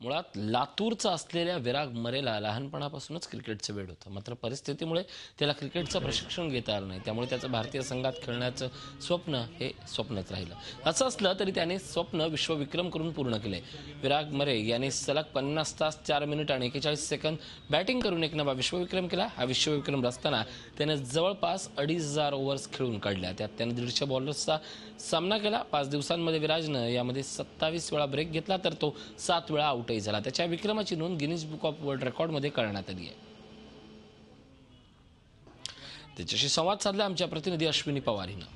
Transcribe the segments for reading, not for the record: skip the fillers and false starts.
मुळात लातूरचा असलेल्या विराग मरेला लहानपणापासूनच क्रिकेटचं वेड होतं. मात्र परिस्थितीमुळे त्याला क्रिकेटचं प्रशिक्षण घेता आलं नाही. त्यामुळे त्याचं भारतीय संघात खेळण्याचं स्वप्न हे स्वप्नच राहिलं. असं असलं तरी त्याने स्वप्न विश्वविक्रम करून पूर्ण केले. विराग मरे याने सलग 50 तास 4 मिनिट आणि 41 सेकंद बॅटिंग करून एक नवा विश्वविक्रम केला. हा विश्वविक्रम रचताना त्याने जवळपास 2500 ओव्हर्स खेळून काढल्या. त्यात त्याने 150 बॉलर्सचा सामना केला. 5 दिवसांमध्ये विराजनं यामध्ये 27 वेळा ब्रेक घेतला तर तो 7 वेळा आउटही झाला. त्याच्या विक्रमाची नोंद गिनीज बुक ऑफ वर्ल्ड रेकॉर्डमध्ये करण्यात आली आहे. त्याच्याशी संवाद साधला आमच्या प्रतिनिधी अश्विनी पवार हिनं.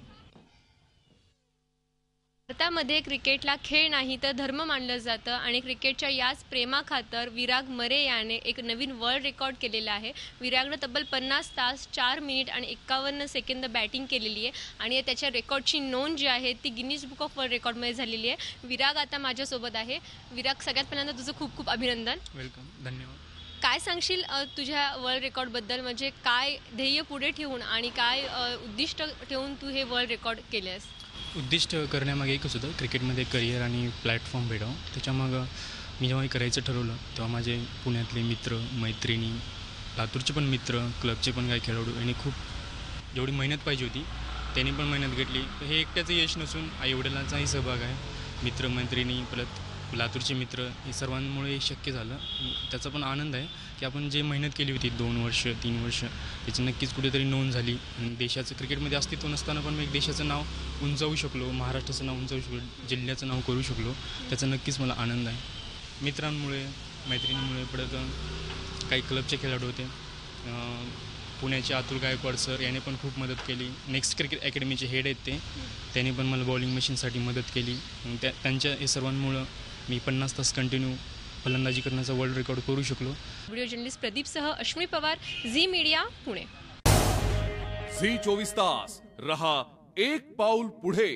भारतामध्ये क्रिकेटला खेळ नाही तर धर्म मानलं जातं आणि क्रिकेटच्या याच प्रेमाखातर विराग मरे याने एक नवीन वर्ल्ड रेकॉर्ड केलेला आहे. विरागनं तब्बल 50 तास 4 मिनिट आणि 51 सेकंद बॅटिंग केलेली आहे आणि त्याच्या रेकॉर्डची नोंद जी आहे ती गिनीज बुक ऑफ वर्ल्ड रेकॉर्डमध्ये झालेली आहे. विराग आता माझ्यासोबत आहे. विराग, सगळ्यात पहिल्यांदा तुझं खूप खूप अभिनंदन. वेलकम, धन्यवाद. काय सांगशील तुझ्या वर्ल्ड रेकॉर्डबद्दल? म्हणजे काय ध्येय पुढे ठेवून आणि काय उद्दिष्ट ठेवून तू हे वर्ल्ड रेकॉर्ड केलेस? उद्दिष्ट करण्यामागे एकच होतं, क्रिकेटमध्ये करिअर आणि प्लॅटफॉर्म भेटावं. त्याच्यामागं मी जेव्हा करायचं ठरवलं तेव्हा माझे पुण्यातले मित्र मैत्रिणी, लातूरचे पण मित्र, क्लबचे पण काही खेळाडू यांनी खूप जेवढी मेहनत पाहिजे होती त्यांनी पण मेहनत घेतली. हे एकट्याचं यश नसून आईवडिलांचाही सहभाग आहे. मित्रमैत्रिणी परत लातूरचे मित्र हे सर्वांमुळे शक्य झालं. त्याचा पण आनंद आहे की आपण जे मेहनत केली होती 2 वर्ष 3 वर्ष त्याची नक्कीच कुठेतरी नोंद झाली. आणि देशाचं क्रिकेटमध्ये अस्तित्व नसताना पण मी एक देशाचं नाव उंचावू शकलो, महाराष्ट्राचं नाव उंचावू शकलो, जिल्ह्याचं नाव करू शकलो. त्याचा नक्कीच मला आनंद आहे. मित्रांमुळे मैत्रिणींमुळे परत काही क्लबचे खेळाडू होते. पुण्याचे अतुल गायकवाड सर याने पण खूप मदत केली. नेक्स्ट क्रिकेट अकॅडमीचे हेड आहेत त्यांनी पण मला बॉलिंग मशीनसाठी मदत केली. त्यांच्या हे सर्वांमुळं मी 50 तास कंटिन्यू फलंदाजी करण्याचा वर्ल्ड रेकॉर्ड करू शकलो. व्हिडिओ जर्नलिस्ट प्रदीपसह अश्विनी पवार, झी मीडिया, पुणे. झी 24 तास रहा एक पाऊल पुढे.